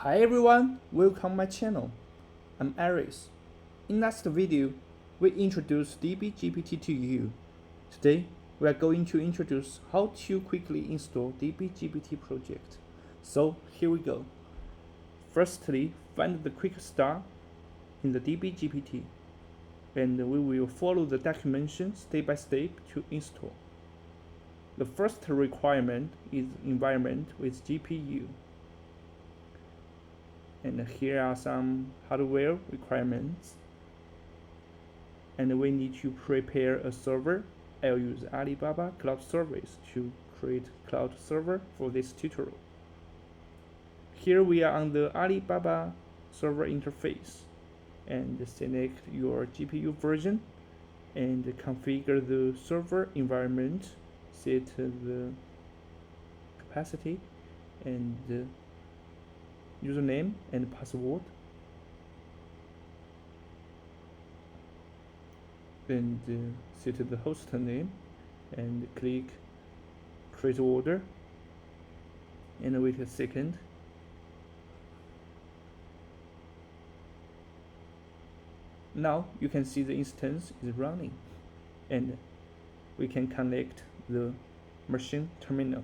Hi everyone, welcome my channel. I'm Aris. In last video, we introduced DB-GPT to you. Today, we are going to introduce how to quickly install DB-GPT project. So here we go. Firstly, find the quick start in the DB-GPT, and we will follow the documentation step by step to install. The first requirement is environment with GPU. And here are some hardware requirements. And we need to prepare a server. I'll use Alibaba Cloud Service to create cloud server for this tutorial. Here we are on the Alibaba server interface, and select your GPU version and configure the server environment, set the capacity and username and password, and set the host name and click create order and wait a second. Now you can see the instance is running and we can connect the machine terminal.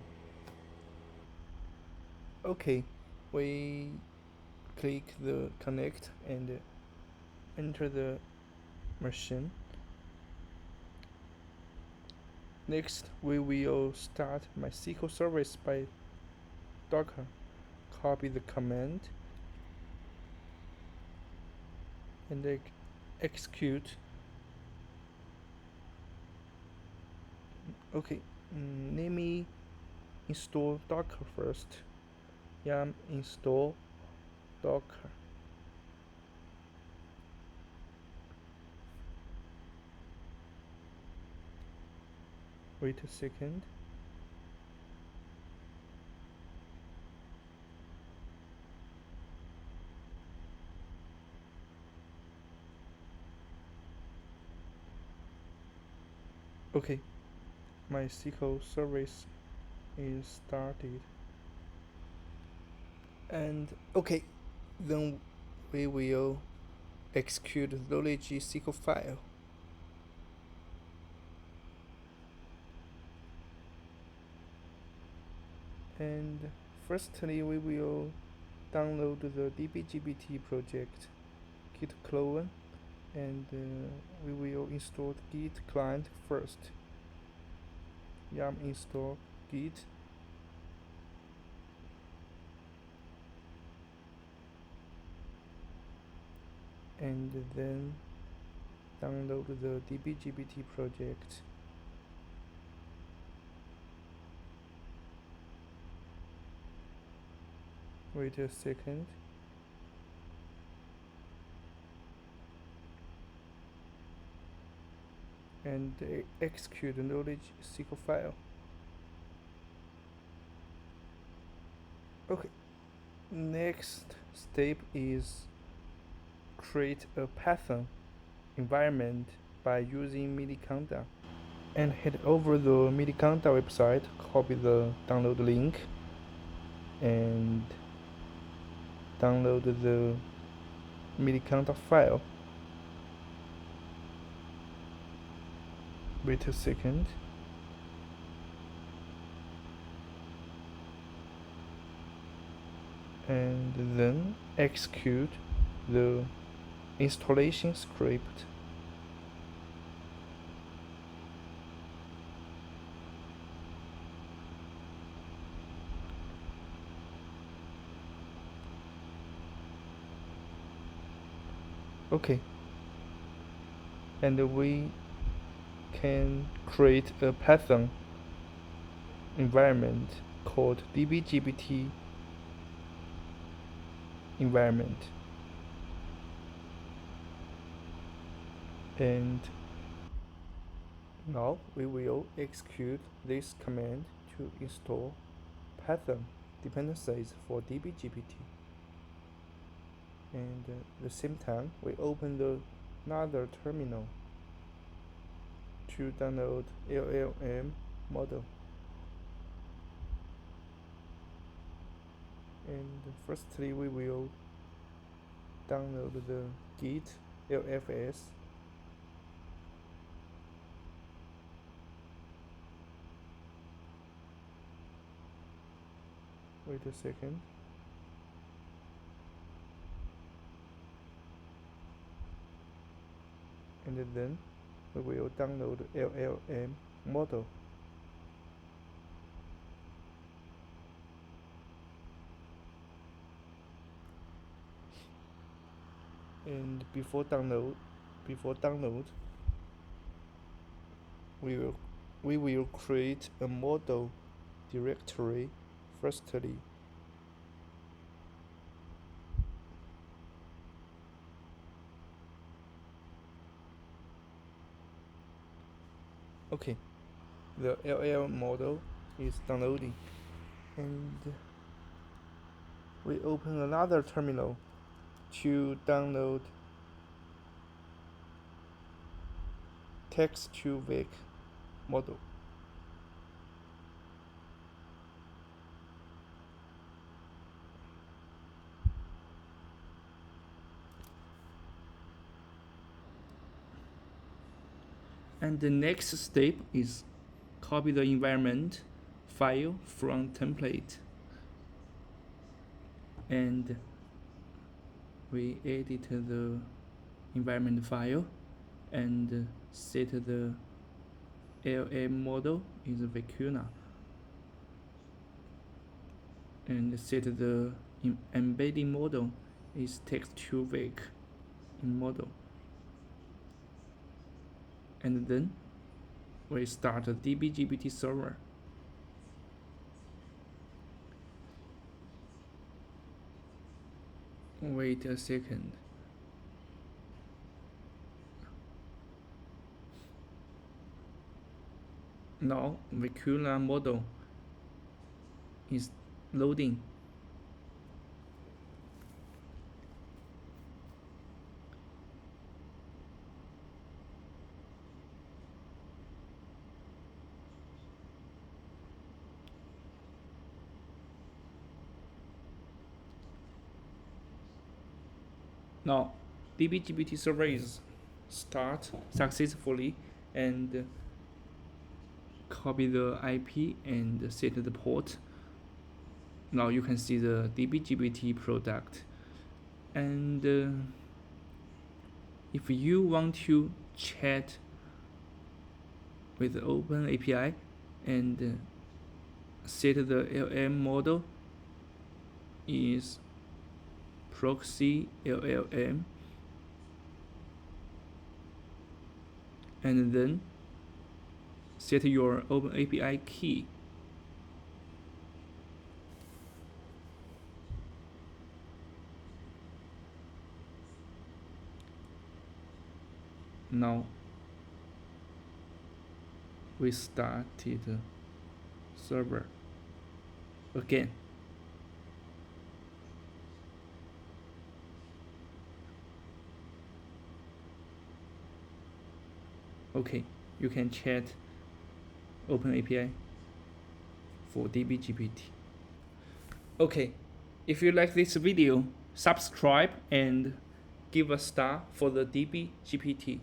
Okay, we click the connect and enter the machine. Next, we will start MySQL service by Docker. Copy the command and execute. Okay, let me install Docker first. Yum install Docker. Wait a second. Okay, my SQL service is started. And okay, then we will execute the knowledge SQL file. And firstly, we will download the DB-GPT project, git clone, and we will install the git client first. Yum install git. And then download the DB-GPT project. Wait a second. And execute the knowledge SQL file. Okay, next step is create a Python environment by using Miniconda, and head over the Miniconda website, copy the download link and download the Miniconda file. Wait a second. And then execute the installation script. Okay, and we can create a Python environment called DB-GPT environment, and now we will execute this command to install Python dependencies for DB-GPT. And at the same time, we open another terminal to download LLM model. And firstly, we will download the Git LFS. Wait a second. And then we will download LLM model. And before download, we will create a model directory firstly. Okay, the LL model is downloading, and we open another terminal to download text-to-vec model. And the next step is copy the environment file from template, and we edit the environment file and set the LM model is Vicuna, and set the embedding model is text-to-vec in model. And then we start a DB-GPT server. Wait a second. Now Vicuna model is loading. Now DB-GPT server is start successfully, and copy the IP and set the port. Now you can see the DB-GPT product. And if you want to chat with the Open API and set the LM model is proxy LLM, and then set your Open API key. Now we started server again. Okay, you can chat Open API for DB-GPT. Okay, if you like this video, subscribe and give a star for the DB-GPT.